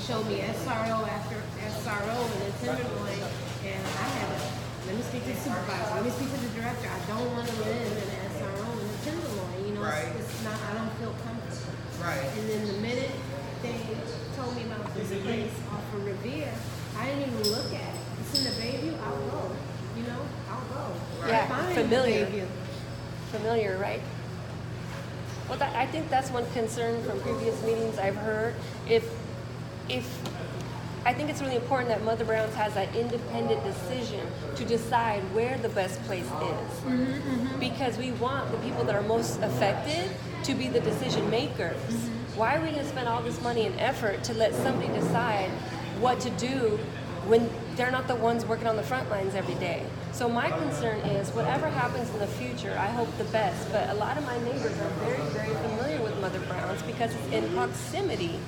showed me SRO after SRO and the Tenderloin, and I had to, let me speak to the supervisor, let me speak to the director. I don't want to live in an SRO and a Tenderloin. You know, Right. it's not, I don't feel comfortable. Right. And then the minute they told me about this place off of Revere, I didn't even look at it. It's in the Bayview, I'll go. You know, I'll go. Yeah, Fine, familiar. Bayview. Familiar, right? Well, I think that's one concern from previous meetings I've heard. If I think it's really important that Mother Brown's has that independent decision to decide where the best place is, because we want the people that are most affected to be the decision makers. Why are we going to spend all this money and effort to let somebody decide what to do when they're not the ones working on the front lines every day? So my concern is whatever happens in the future, I hope the best, but a lot of my neighbors are very, very familiar with Mother Brown's because it's in proximity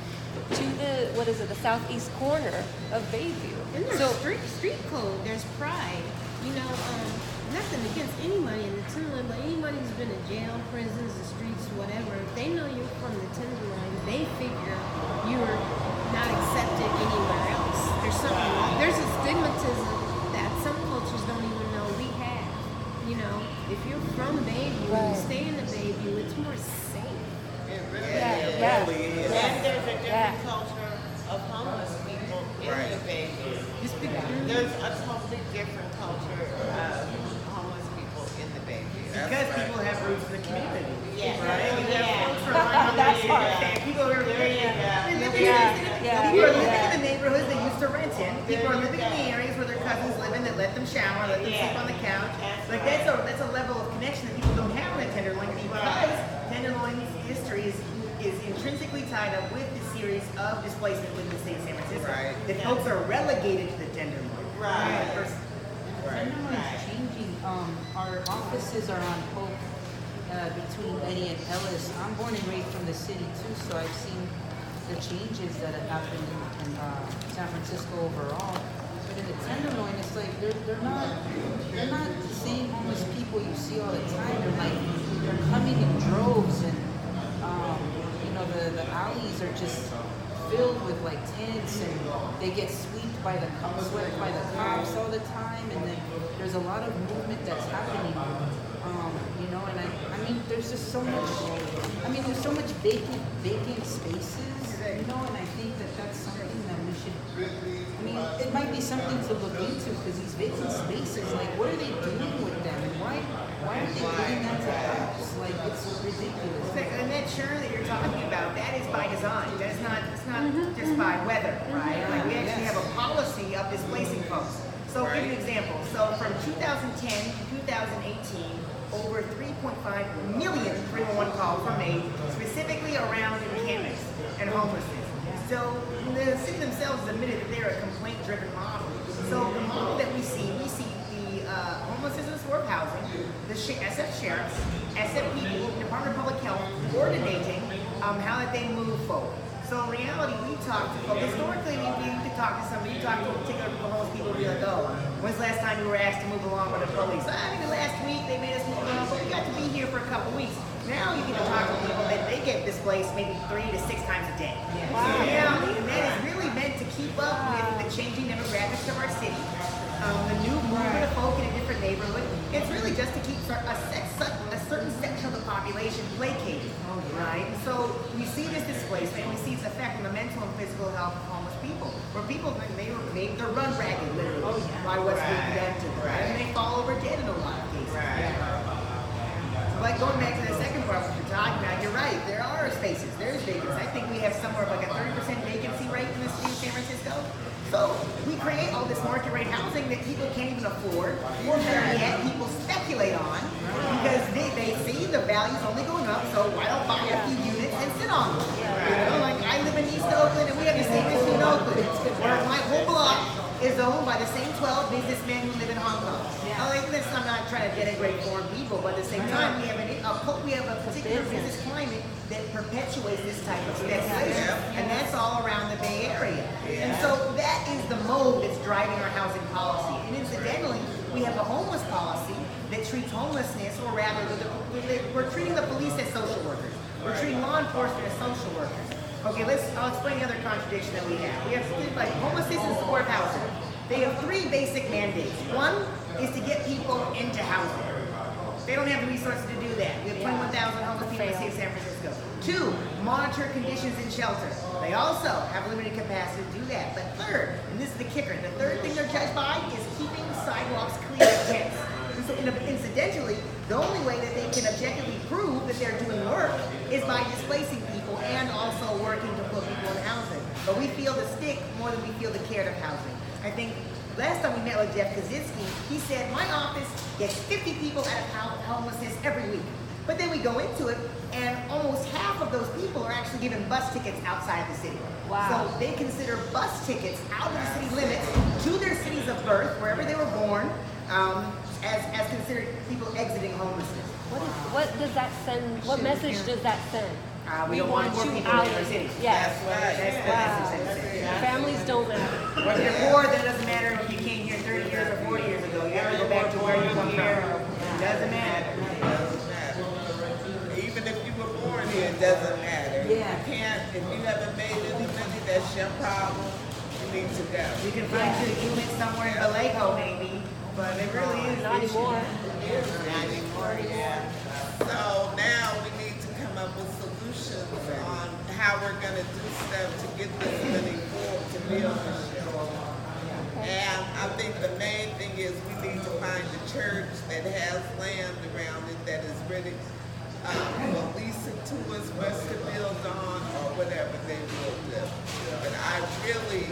to the southeast corner of Bayview. And there's street code, there's pride. You know, nothing against anybody in the Tenderloin, but anybody who's been in jail, prisons, the streets, whatever, if they know you're from the Tenderloin, they figure you're not accepted anywhere else. There's something wrong. There's a stigmatism that some cultures don't even know we have. You know, if you're from Bayview, Right. you stay in the Bayview, it's more safe. It really, Yeah. really is. Yeah. And there's a different Yeah. culture of homeless people in Right. the Bayview. There's a totally different culture of homeless people in the Bayview. Because people have roots in the community. Yes. Right? You have Yeah. folks from around That's the hard. area. People are There you go. People are living in the neighborhoods they used to rent in. People are living in the areas where their cousins live in that let them shower, let them sleep on the couch. Like that's a level of connection that people don't have in the Tenderloin because Tenderloin's history is intrinsically tied up with the series of displacement within the state of San Francisco. Right. That folks are relegated to the Tenderloin. Right. Tenderloin's changing. Our offices are on Polk between Eddy and Ellis. I'm born and raised from the city too, so I've seen the changes that have happened in San Francisco overall. But in the Tenderloin, it's like they're not the same homeless people you see all the time. They're coming in droves, and you know the alleys are just filled with like tents, and they get swept by the cops all the time, and then there's a lot of movement that's happening. You know, and I mean, there's just so much. I mean, there's so much vacant spaces. You know, and I think that's something that we should. I mean, it might be something to look into because these vacant spaces, like, what are they doing with them, and why are they doing that to us? Like, it's ridiculous. And that churn that you're talking about, that is by design. It's not just by weather, right? Like we actually have a policy of displacing folks. So I'll give you an example. So from 2010 to 2018, over 3.5 million 311 calls were made specifically around encampments and homelessness. So the city themselves admitted that they're a complaint-driven model. So the model that we see the homelessness and support housing, the SF sheriffs, SFPD, Department of Public Health coordinating how that they move forward. So in reality, we talk to folks. Historically, you could talk to somebody, you talk to a particular group of homeless people, and be like, oh, when's the last time you were asked to move along with the police? I mean, the last week they made us move along, but we got to be here for a couple weeks. Now you get to talk to people that they get displaced maybe 3 to 6 times a day. Wow. So in reality, and that is really meant to keep up with the changing demographics of our city. The new movement of folk in a different neighborhood. It's really just to keep a certain section of the population placated, right? So we see this displacement, and we see its effect on the mental and physical health of homeless people. Where people, they're run ragged, literally, by what's being done to them. And they fall over dead in a lot of cases. Like going back to the second part what you're talking about, you're right. There are spaces. There's vacancies. I think we have somewhere like a 30% vacancy rate in the city of San Francisco. So we create all this market rate housing that people can't even afford, or better yet, people speculate on because they see the value's only going up. So why don't buy a few units and sit on them? You know, like I live in East Oakland, and we have the same issue in Oakland, where my whole block is owned by the same 12 businessmen who live in Hong Kong. Like this, I'm not trying to denigrate foreign people, but at the same time, we have a particular business climate that perpetuates this type of speculation, and that's all around the Bay Area. And so that is the mode that's driving our housing policy. And incidentally, we have a homeless policy that treats homelessness, or rather, we're treating the police as social workers. We're treating law enforcement as social workers. Okay, I'll explain the other contradiction that we have. We have things like homeless citizens support housing. They have three basic mandates. One is to get people into housing. They don't have the resources to do that. We have 21,000 homeless people in the city of San Francisco. Two, monitor conditions in shelter. They also have limited capacity to do that. But third, and this is the kicker, the third thing they're judged by is keeping sidewalks clear of tents. And so incidentally, the only way that they can objectively prove that they're doing work is by displacing people and also working to put people in housing. But we feel the stick more than we feel the carrot of housing. I think last time we met with Jeff Kaczynski, he said, my office gets 50 people out of homelessness every week. But then we go into it, and almost half of those people are actually given bus tickets outside the city. Wow. So they consider bus tickets out of the city limits to their cities of birth, wherever they were born, as considered people exiting homelessness. What does that send? What message does that send? We don't want more you people out in our of city. it. Yes. That's the message that it sends. Families don't matter. Whether you're poor, then it doesn't matter if you came here 30 years or 40 years ago. You have to go back to where you come from. It doesn't matter. It doesn't matter. Even if you were born here, it doesn't matter. Yeah. You can't, if you haven't made any money, that's your problem. You need to go. You can find you a unit somewhere in Vallejo, maybe, but it really is. Not anymore. Not anymore, yeah. So now we need to come up with solutions on how we're gonna do stuff to get this money forward to build the shelter. And I think the main thing is we need to find a church that has land around it that is ready to lease it to us, for us to build on, or whatever they will do. But I really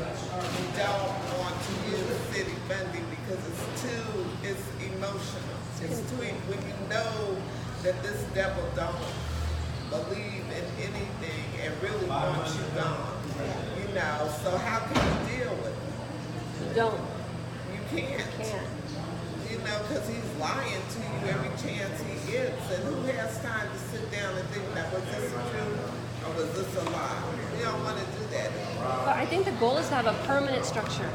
don't want to use city funding because it's emotional. It's too, when you know that this devil don't believe in anything and really wants you gone, you know, so how can you deal with it? You don't. You can't. Can't. You know, because he's lying to you every chance he gets, and who has time to sit down and think, now, was this the truth or was this a lie? We don't want to do that anymore. But I think the goal is to have a permanent structure,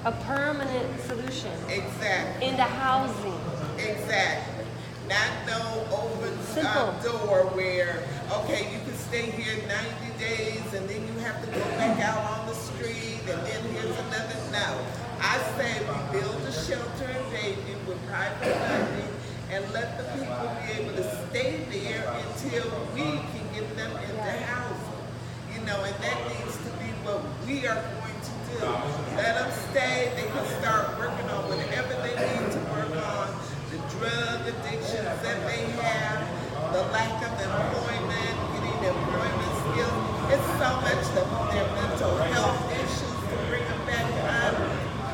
a permanent solution Exactly. into housing. Exactly. Not no open Simple. door where, okay, you can stay here 90 days and then you have to go back out on the street and then here's another. No. I say we build a shelter in Dayton with private funding and let the people be able to stay there until we can get them into housing. You know, and that needs to be what we are going to do. Let them stay. They can start working on whatever they need to work on. The drug addictions that they have, the lack of employment, getting employment skills. It's so much of their mental health issues to bring them back on.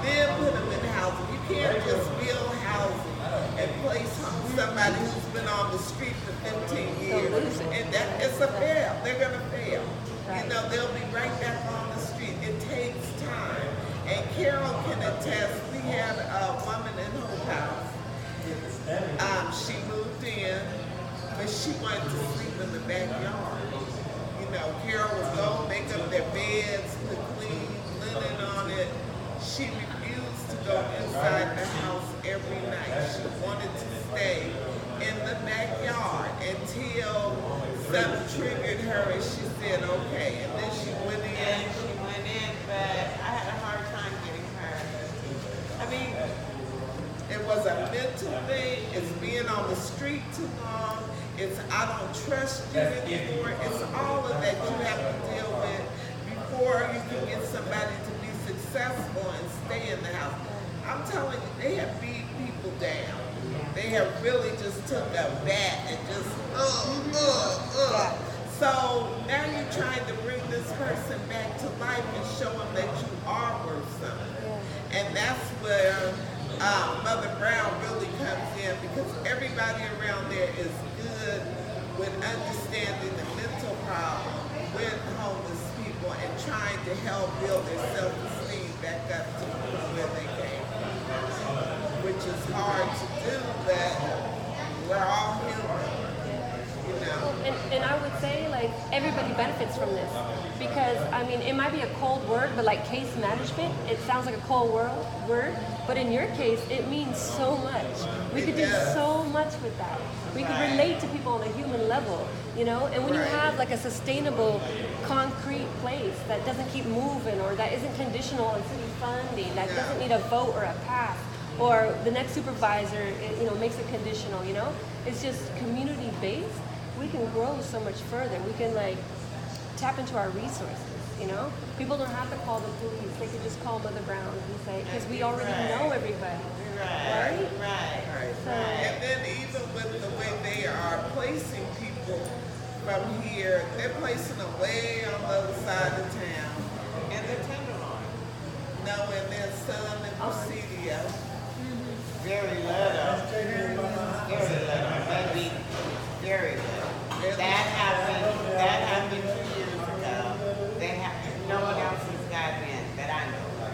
Then put them in housing. You can't just build housing and place somebody who's been on the street for 15 years. And that it's a fail. They're gonna fail. You know, they'll be right back on the street. It takes time. And Carol can attest, we had a woman in Hope House. She moved in, but she wanted to sleep in the backyard. You know, Carol would go make up their beds, put clean linen on it. She refused to go inside the house every night. She wanted to stay in the backyard until something triggered her and she said, okay. And then she went in, but I had a hard time getting her. I mean, it was a mental thing. It's being on the street too long. It's I don't trust you anymore. It's all of that you have to deal with before you can get somebody to be successful and stay in the house. I'm telling you, they have beat people down. They have really just took a bat and just So now you're trying to bring this person back to life and show them that you are worth something. And that's where Mother Brown really comes in, because everybody around there is good with understanding the mental problem with homeless people and trying to help build their self-esteem back up to where they came from, which is hard to do, but we're all human, you know. And I would say, like, everybody benefits from this. Because, I mean, it might be a cold word, but like case management, it sounds like a cold word. But in your case, it means so much. We could do so much with that. We could relate to people on a human level. you know? And when you Right. have like a sustainable concrete place that doesn't keep moving or that isn't conditional on city funding, that Yeah. doesn't need a vote or a pass, or the next supervisor, you know, makes it conditional, you know? It's just community based. We can grow so much further. We can like tap into our resources, you know? People don't have to call the police. They could just call Mother Brown and say, because we already know everybody. Right? Right. So- And then even with the way they are placing people from here, they're placing them way on the other side of town. And they're Tenderloin. No, and there's some in Presidio. Very little. Very little. Maybe very little. That happened 2 years ago. No one else has gotten in that I know of.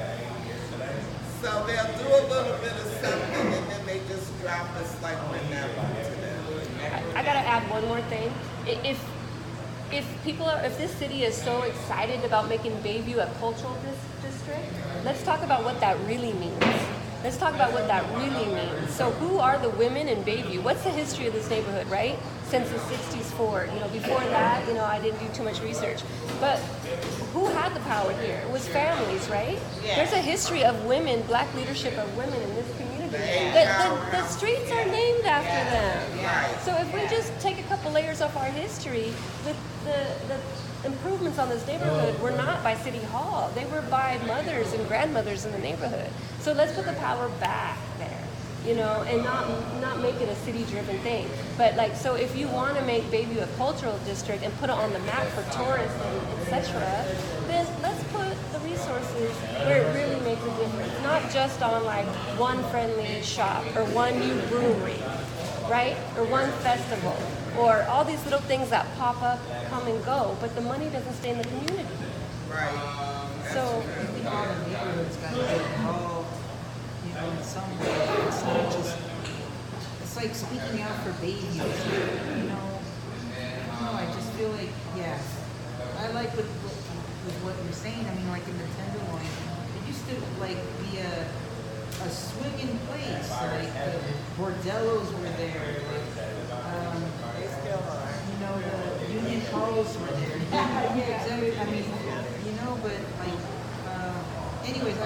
So they'll do a little bit of something and then they just drop us like we're nothing to them. I gotta add one more thing. If this city is so excited about making Bayview a cultural district, let's talk about what that really means. Let's talk about what that really means. So who are the women in Bayview? What's the history of this neighborhood, right? Since the 60s forward. You know, before that, you know, I didn't do too much research. But who had the power here? It was families, right? Yeah. There's a history of women, black leadership of women in this community. The streets are named after them. Right. So if we just take a couple layers off our history, the improvements on this neighborhood were not by City Hall. They were by mothers and grandmothers in the neighborhood. So let's put the power back there, you know, and not make it a city-driven thing. But like, so if you want to make Bayview a cultural district and put it on the map for tourists and etc., then let's put the resources where it really makes a difference. Not just on like one friendly shop or one new brewery, right? Or one festival, or all these little things that pop up, come and go, but the money doesn't stay in the community. Right. So, I think all the neighborhoods got to get involved, you know, in some way. It's not just, it's like speaking out for babies, you know. I don't know, I just feel like, yeah. I like with what you're saying, I mean, like in the Tenderloin, it used to, like, be a swigging place, like, the bordellos were there, like, you know, the Union Halls were there. Yeah, exactly. I mean, you know, but like, anyways, I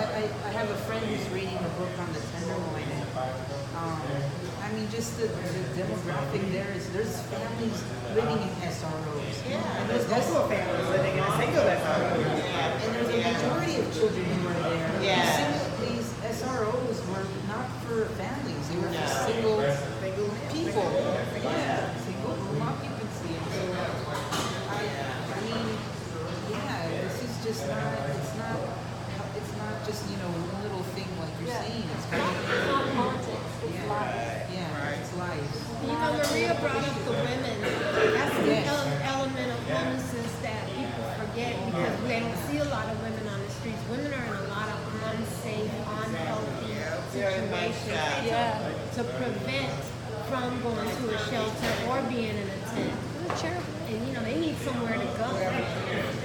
have a friend who's reading a book on the Tenderloin, and I mean, just the demographic there's families living in SROs. Yeah, and there's also families living in a single SRO. Yeah. And there's a majority of children who are there. Yeah. These SROs were not for families; they were for No. single Single people. Yeah, single room occupancy. And so, I mean, yeah, this is just not. It's not just, you know, one little thing like you're saying. It's kind it's of, not politics, it's yeah, life. yeah, it's life. You know, Maria brought up the women. That's the Yes. element of homelessness that people forget because they don't see a lot of women on the streets. Women are in a lot of unsafe, unhealthy very much situations so. Yeah. to prevent from going to a shelter or being in a tent. And you know, they need somewhere to go.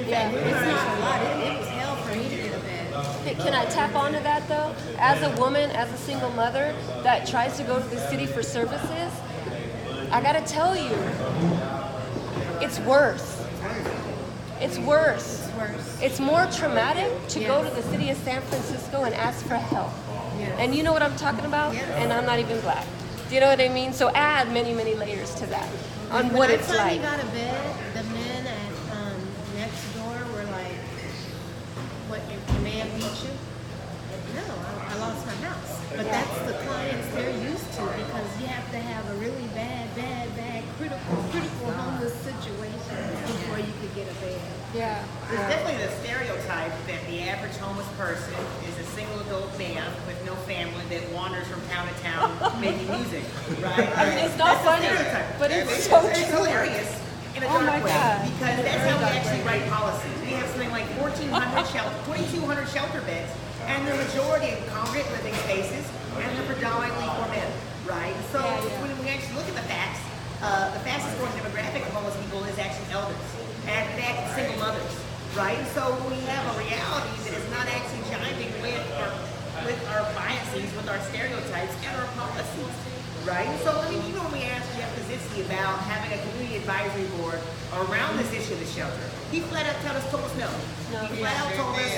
Yeah. It's not a lot. It was hell for me to get a bed. Hey, can I tap onto that though? As a woman, as a single mother that tries to go to the city for services, I gotta tell you, it's worse. It's worse. It's worse. It's more traumatic to go to Yes. the city of San Francisco and ask for help. Yes. And you know what I'm talking about? Yes. And I'm not even black. Do you know what I mean? So add many, many layers to that on When what I it's finally like. got a bed, the men at next door were like, "What? Your man beat you?" No, I lost my house. But that's the clients they're used to because you have to have a really bad, critical homeless situation before you could get a bed. Yeah. There's definitely the stereotype that the average homeless person is a single adult man with no family that wanders from town to town making music, right? I mean, it's not That's the funny, stereotype. but it's so It's true. hilarious in a Oh my dark way God. because that's how we actually write policies. We have something like 2,200 shelter beds, and the majority of congregate living spaces, and they're predominantly for men, right? So when we actually look at the facts, the fastest growing demographic of homeless people is actually elders, and that is single mothers, right? So we have a reality that is not actually jiving with our biases, with our stereotypes, and our policies, right? So I mean, even when we asked Jeff Kaczynski about having a community advisory board around this issue of the shelter. He flat out told us no. No. He flat out told us